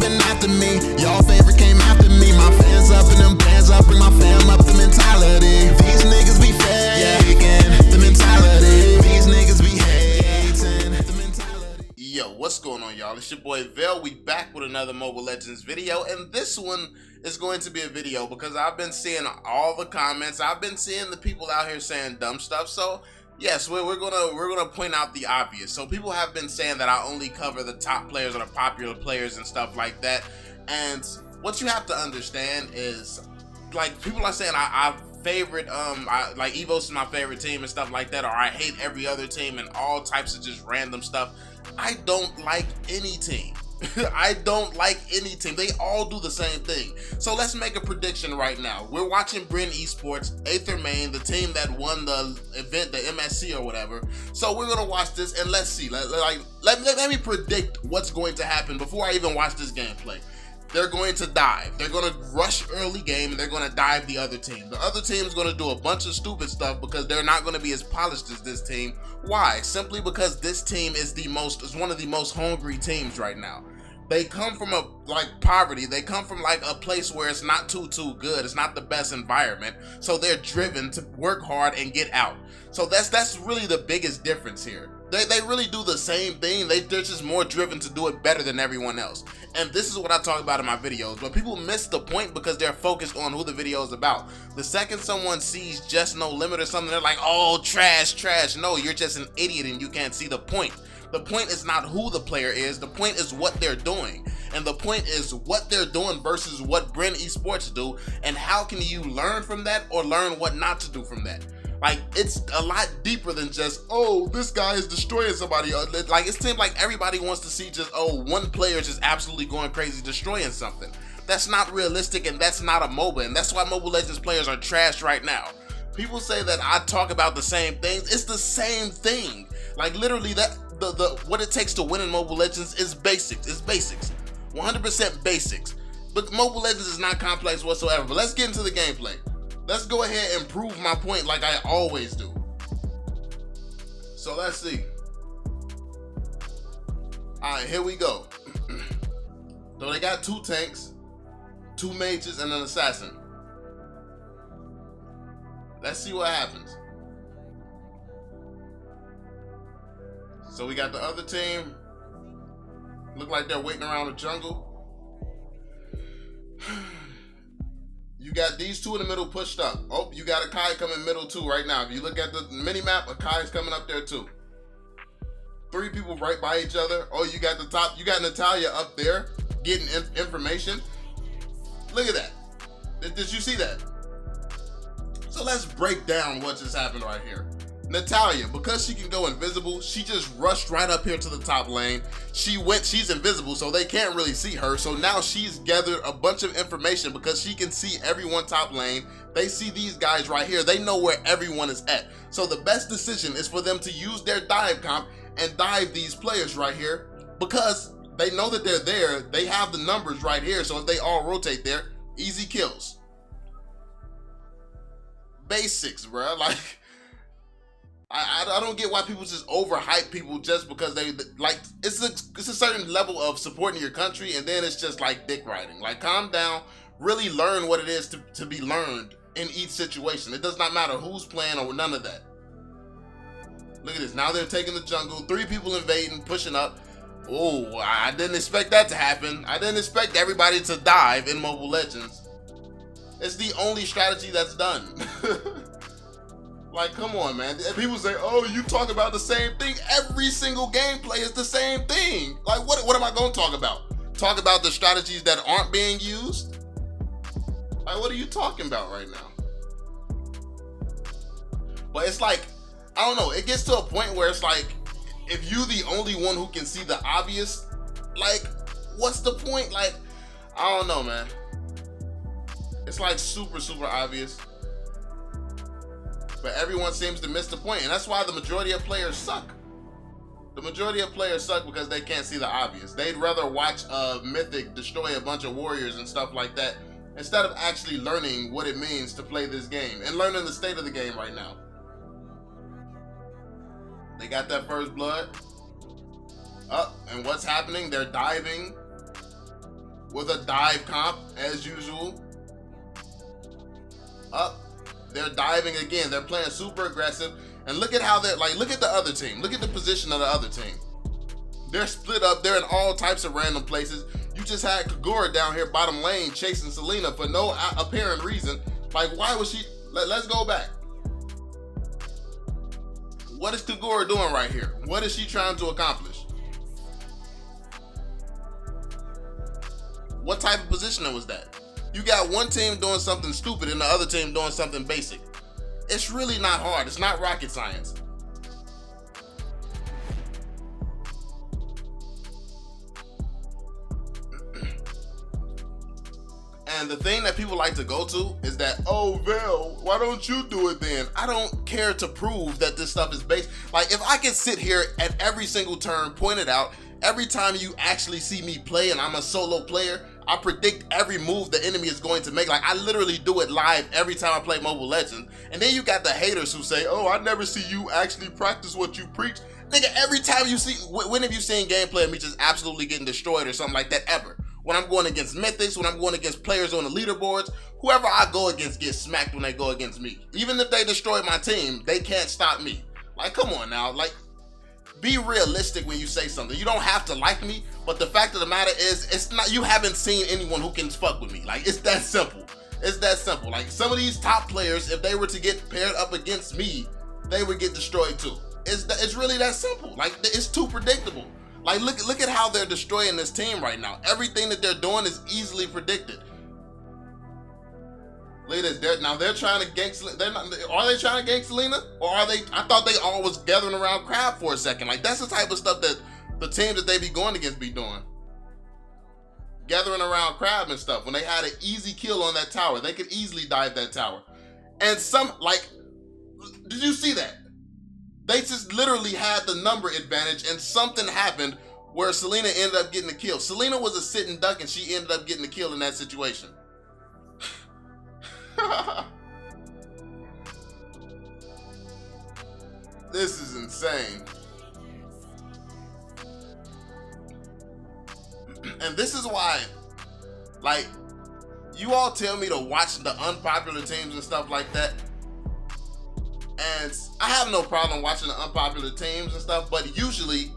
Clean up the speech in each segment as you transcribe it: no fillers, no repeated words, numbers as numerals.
coming after me. Y'all favorite came after me. My fans up and them bands up, bring my fam up. The mentality, these niggas be faking. The mentality, these niggas be hating. The mentality. Yo, what's going on, y'all? It's your boy VeLL. We back with another Mobile Legends video, and this one is going to be a video because I've been seeing all the comments. I've been seeing the people out here saying dumb stuff. So yes, we're gonna point out the obvious. So people have been saying that I only cover the top players or the popular players and stuff like that. And what you have to understand is, like, people are saying I favorite like Evos is my favorite team and stuff like that, or I hate every other team and all types of just random stuff. I don't like any team. I don't like any team. They all do the same thing. So let's make a prediction right now. We're watching Bren Esports, AETHER main, the team that won the event, the MSC or whatever. So we're gonna watch this and let's see. Let me predict what's going to happen before I even watch this gameplay. They're going to dive. They're going to rush early game and they're going to dive the other team. The other team is going to do a bunch of stupid stuff because they're not going to be as polished as this team. Why? Simply because this team is one of the most hungry teams right now. They come from poverty. They come from a place where it's not too good. It's not the best environment. So they're driven to work hard and get out. So that's really the biggest difference here. They really do the same thing. They're just more driven to do it better than everyone else. And this is what I talk about in my videos. But people miss the point because they're focused on who the video is about. The second someone sees Just No Limit or something, they're like, oh, trash. No, you're just an idiot and you can't see the point. The point is not who the player is. The point is what they're doing. And the point is what they're doing versus what Bren Esports do. And how can you learn from that or learn what not to do from that? Like, it's a lot deeper than just, oh, this guy is destroying somebody. Like, it seems like everybody wants to see just, oh, one player just absolutely going crazy destroying something. That's not realistic and that's not a MOBA. And that's why Mobile Legends players are trashed right now. People say that I talk about the same things. It's the same thing. Like, literally, what it takes to win in Mobile Legends is basics. It's basics. 100% basics. But Mobile Legends is not complex whatsoever. But let's get into the gameplay. Let's go ahead and prove my point like I always do. So let's see. Alright, here we go. So they got 2 tanks, 2 mages, and an assassin. Let's see what happens. So we got the other team. Look like they're waiting around the jungle. You got these 2 in the middle pushed up. Oh, you got Akai coming middle too right now. If you look at the mini map, Akai's coming up there too. 3 people right by each other. Oh, you got the top. You got Natalia up there getting information. Look at that. Did you see that? So let's break down what just happened right here. Natalia, because she can go invisible, she just rushed right up here to the top lane. She's invisible, so they can't really see her. So now she's gathered a bunch of information because she can see everyone top lane. They see these guys right here. They know where everyone is at. So the best decision is for them to use their dive comp and dive these players right here because they know that they're there. They have the numbers right here. So if they all rotate there, easy kills. Basics, bro. Like, I don't get why people just overhype people just because they like. It's a certain level of supporting your country, and then it's just like dick riding. Like, calm down, really learn what it is to be learned in each situation. It does not matter who's playing or none of that. Look at this. Now they're taking the jungle. 3 people invading, pushing up. Oh, I didn't expect that to happen. I didn't expect everybody to dive in Mobile Legends. It's the only strategy that's done. Like, come on, man. People say, oh, you talk about the same thing. Every single gameplay is the same thing. Like, what am I going to talk about? Talk about the strategies that aren't being used? Like, what are you talking about right now? But it's like, I don't know. It gets to a point where it's like, if you're the only one who can see the obvious, like, what's the point? Like, I don't know, man. It's like super obvious. But everyone seems to miss the point, and that's why the majority of players suck. The majority of players suck because they can't see the obvious. They'd rather watch a Mythic destroy a bunch of warriors and stuff like that instead of actually learning what it means to play this game and learning the state of the game right now. They got that first blood. Up, and what's happening? They're diving. with a dive comp as usual. Up, they're diving again. They're playing super aggressive. And look at how they're like, look at the other team. Look at the position of the other team. They're split up. They're in all types of random places. You just had Kagura down here bottom lane chasing Selena for no apparent reason. Like, why was she? Let's go back. What is Kagura doing right here? What is she trying to accomplish? What type of positioning was that? You got one team doing something stupid and the other team doing something basic. It's really not hard. It's not rocket science. And the thing that people like to go to is that, oh, VeLL, why don't you do it then? I don't care to prove that this stuff is based. Like, if I can sit here at every single turn, point it out, every time you actually see me play and I'm a solo player, I predict every move the enemy is going to make. Like, I literally do it live every time I play Mobile Legends. And then you got the haters who say, oh, I never see you actually practice what you preach. Nigga, every time you see, when have you seen gameplay of me just absolutely getting destroyed or something like that ever? When I'm going against mythics, when I'm going against players on the leaderboards, whoever I go against gets smacked when they go against me. Even if they destroy my team, they can't stop me. Like, come on now, like, be realistic when you say something. You don't have to like me, but the fact of the matter is, it's not, you haven't seen anyone who can fuck with me. Like, it's that simple. It's that simple. Like, some of these top players, if they were to get paired up against me, they would get destroyed too. It's really that simple. Like, it's too predictable. Like, look at how they're destroying this team right now. Everything that they're doing is easily predicted. Look at this. They're trying to gank Selena. Are they trying to gank Selena? Or are they? I thought they all was gathering around Crab for a second. Like, that's the type of stuff that the teams that they be going against be doing. Gathering around Crab and stuff. When they had an easy kill on that tower, they could easily dive that tower. And did you see that? They just literally had the number advantage and something happened where Selena ended up getting the kill. Selena was a sitting duck and she ended up getting the kill in that situation. This is insane. And this is why, like, you all tell me to watch the unpopular teams and stuff like that. And I have no problem watching the unpopular teams and stuff, but usually,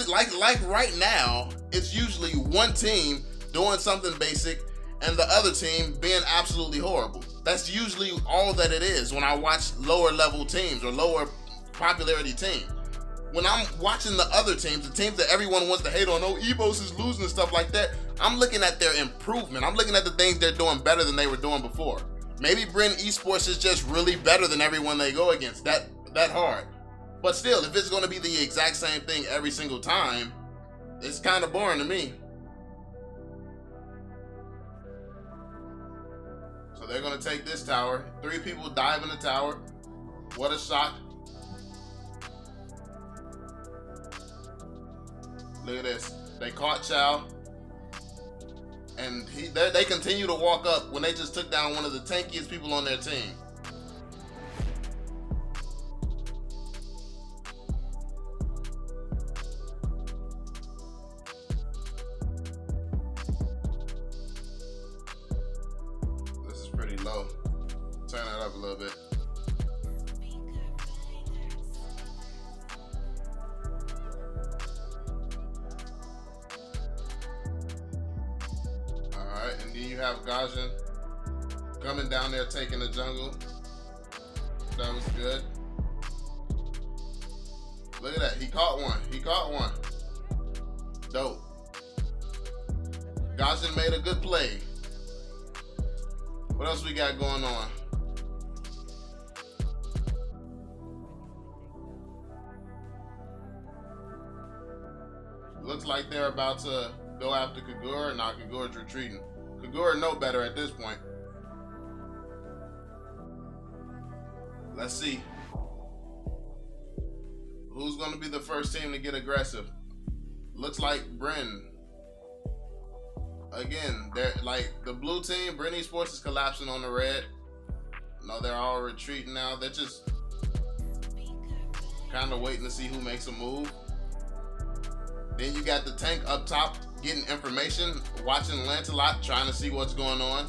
like right now, it's usually one team doing something basic and the other team being absolutely horrible. That's usually all that it is when I watch lower level teams or lower popularity teams. When I'm watching the other teams, the teams that everyone wants to hate on, oh, Evos is losing and stuff like that, I'm looking at their improvement. I'm looking at the things they're doing better than they were doing before. Maybe Bren Esports is just really better than everyone they go against. That hard. But still, if it's going to be the exact same thing every single time, it's kind of boring to me. So they're going to take this tower. 3 people dive in the tower. What a shock. Look at this. They caught Chow. And they continue to walk up when they just took down one of the tankiest people on their team. This is pretty low. Turn that up a little bit. And then you have Gajan coming down there taking the jungle. That was good. Look at that. He caught one. He caught one. Dope. Gajan made a good play. What else we got going on? Looks like they're about to go after Kagura. Now Kagura's retreating. Kagura know better at this point. Let's see. Who's going to be the first team to get aggressive? Looks like Bren. Again, they're like the blue team. Bren Esports is collapsing on the red. No, they're all retreating now. They're just kind of waiting to see who makes a move. Then you got the tank up top getting information, watching Lancelot, trying to see what's going on.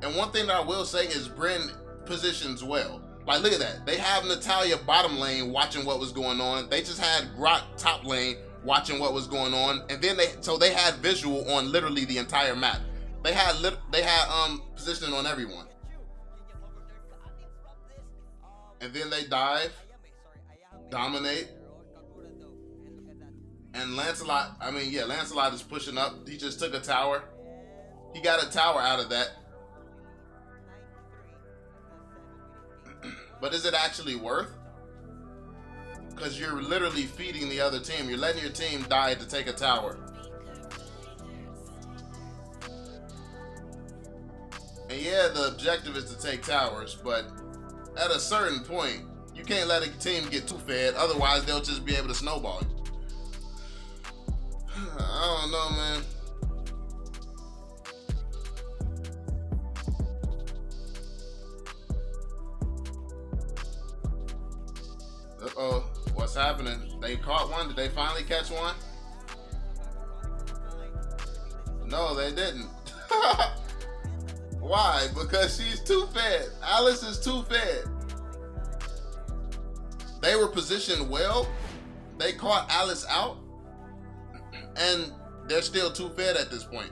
And one thing that I will say is Bren positions well. Like, look at that. They have Natalia bottom lane watching what was going on. They just had Grok top lane watching what was going on. And then they had visual on literally the entire map. They had positioning on everyone. And then they dive, dominate. And Lancelot, Lancelot is pushing up. He just took a tower. He got a tower out of that. But is it actually worth? Because you're literally feeding the other team. You're letting your team die to take a tower. And yeah, the objective is to take towers, but at a certain point, you can't let a team get too fed. Otherwise, they'll just be able to snowball you. I don't know, man. Uh-oh, what's happening? They caught one. Did they finally catch one? No, they didn't. Why? Because she's too fed. Alice is too fed. They were positioned well. They caught Alice out. And they're still too fed at this point.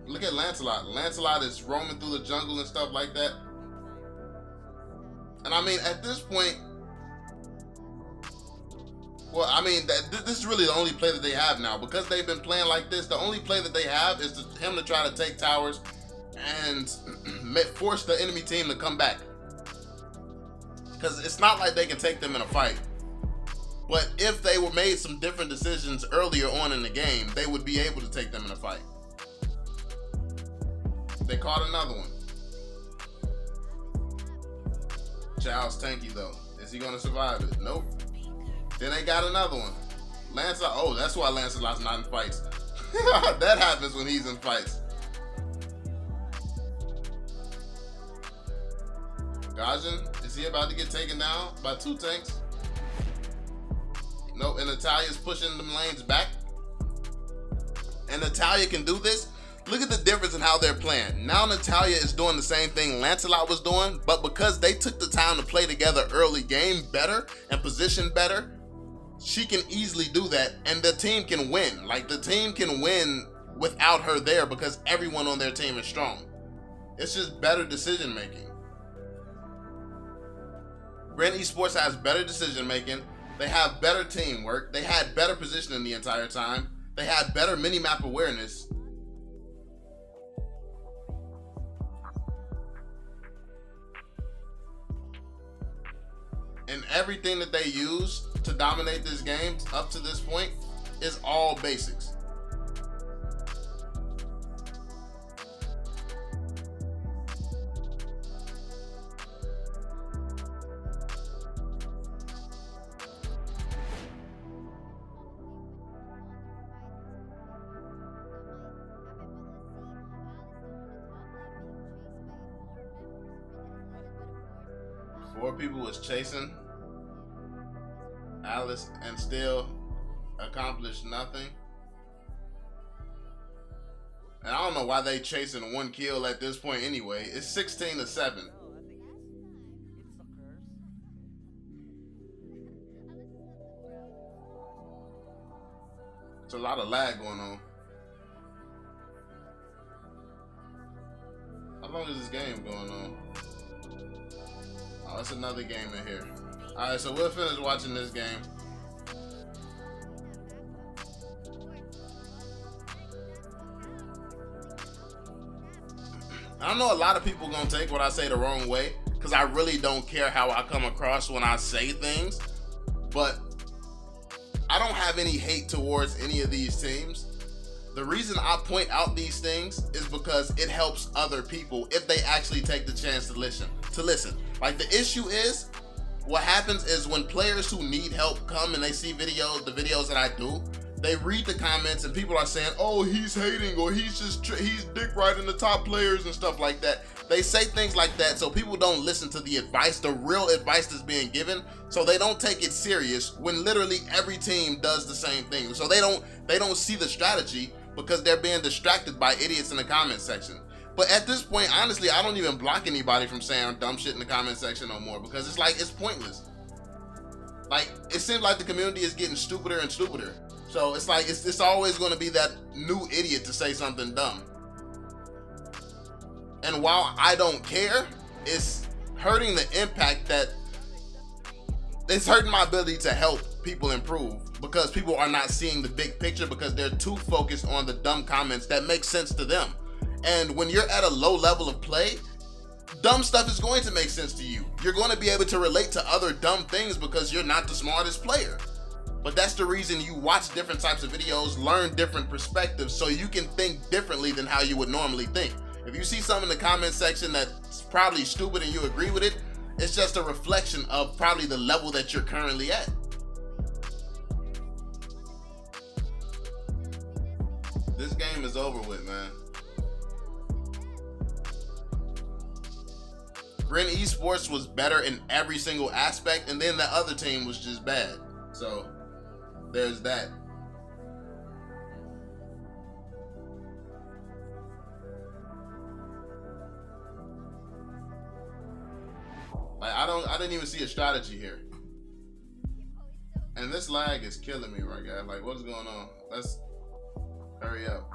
Look at Lancelot. Lancelot is roaming through the jungle and stuff like that. And I mean, at this point, well, I mean, this is really the only play that they have now. Because they've been playing like this, the only play that they have is him to try to take towers and force the enemy team to come back. Because it's not like they can take them in a fight. But if they were made some different decisions earlier on in the game, they would be able to take them in a fight. They caught another one. Child's tanky though. Is he gonna survive it? Nope. Then they got another one. Lancelot. Oh, that's why Lancelot's not in fights. That happens when he's in fights. Gajan, is he about to get taken down by two tanks? Nope, and Natalia's pushing them lanes back. And Natalia can do this. Look at the difference in how they're playing. Now Natalia is doing the same thing Lancelot was doing, but because they took the time to play together early game better and position better, she can easily do that, and the team can win. Like, the team can win without her there because everyone on their team is strong. It's just better decision making. Bren Esports has better decision making. They have better teamwork. They had better positioning the entire time. They had better minimap awareness. And everything that they use to dominate this game up to this point is all basics. Four people was chasing Alice and still accomplished nothing. And I don't know why they chasing one kill at this point anyway. It's 16-7. It's a lot of lag going on. How long is this game going on? Oh, it's another game in here. Alright, so we'll finish watching this game. I know a lot of people gonna take what I say the wrong way, because I really don't care how I come across when I say things, but I don't have any hate towards any of these teams. The reason I point out these things is because it helps other people if they actually take the chance to listen. Like, the issue is, what happens is when players who need help come and they see the videos that I do, they read the comments and people are saying, oh, he's hating, or he's dick riding the top players and stuff like that. They say things like that so people don't listen to the advice, the real advice that's being given, so they don't take it serious when literally every team does the same thing. So they don't see the strategy because they're being distracted by idiots in the comment section. But at this point, honestly, I don't even block anybody from saying dumb shit in the comment section no more, because it's like, it's pointless. Like, it seems like the community is getting stupider and stupider. So it's like, it's always going to be that new idiot to say something dumb. And while I don't care, it's hurting the impact that, it's hurting my ability to help people improve, because people are not seeing the big picture because they're too focused on the dumb comments that make sense to them. And when you're at a low level of play, dumb stuff is going to make sense to you. You're going to be able to relate to other dumb things because you're not the smartest player. But that's the reason you watch different types of videos, learn different perspectives, so you can think differently than how you would normally think. If you see something in the comment section that's probably stupid and you agree with it, it's just a reflection of probably the level that you're currently at. This game is over with, man. Bren Esports was better in every single aspect, and then the other team was just bad. So there's that. Like, I didn't even see a strategy here. And this lag is killing me right guys. Like, what's going on? Let's hurry up.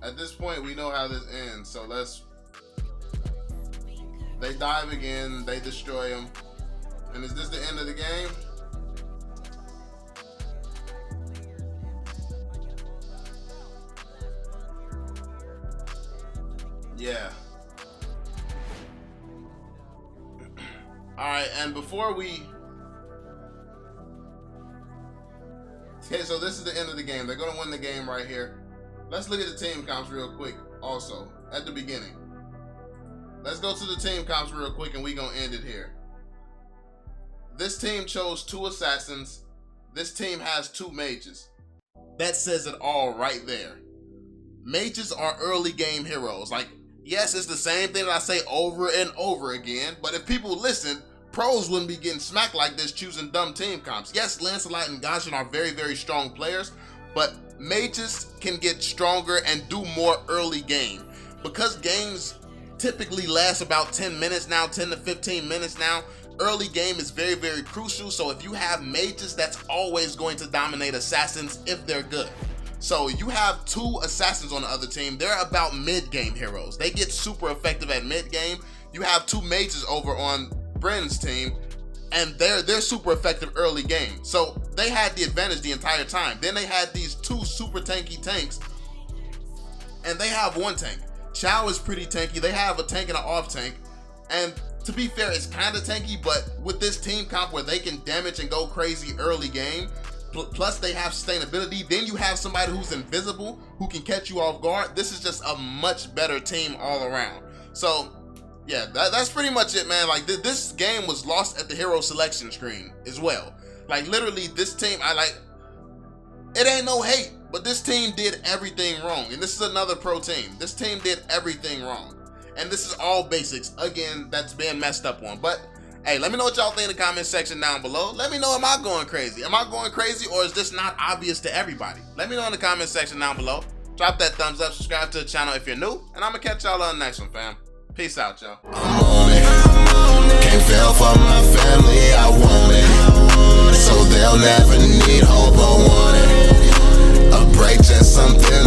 At this point, we know how this ends, so let's. They dive again, they destroy him. And is this the end of the game? Yeah. Alright, and before we... Okay, so this is the end of the game. They're going to win the game right here. Let's look at the team comps real quick also, at the beginning. Let's go to the team comps real quick and we gonna end it here. This team chose 2 assassins. This team has 2 mages. That says it all right there. Mages are early game heroes. Like, yes, it's the same thing that I say over and over again, but if people listen, pros wouldn't be getting smacked like this choosing dumb team comps. Yes, Lancelot and Goshen are very, very strong players, but mages can get stronger and do more early game. Because games typically last about 10 minutes now, 10 to 15 minutes now, early game is very, very crucial. So if you have mages, that's always going to dominate assassins if they're good. So you have 2 assassins on the other team. They're about mid-game heroes. They get super effective at mid-game. You have 2 mages over on Bren's team, and they're super effective early game. So they had the advantage the entire time. Then they had these 2 super tanky tanks, and they have 1 tank. Chow is pretty tanky. They have a tank and an off tank, and to be fair, it's kind of tanky, but with this team comp where they can damage and go crazy early game, plus they have sustainability, then you have somebody who's invisible who can catch you off guard. This is just a much better team all around. So yeah, that's pretty much it, man. Like, this game was lost at the hero selection screen as well. Like, literally, this team, it ain't no hate, but this team did everything wrong. And this is another pro team. This team did everything wrong. And this is all basics, again, that's being messed up on. But hey, let me know what y'all think in the comment section down below. Let me know, am I going crazy? Am I going crazy, or is this not obvious to everybody? Let me know in the comment section down below. Drop that thumbs up, subscribe to the channel if you're new, and I'm gonna catch y'all on the next one, fam. Peace out, y'all. I'm on it. Can't fail for my family, I want it. So they'll never need hope or want it. A break, just something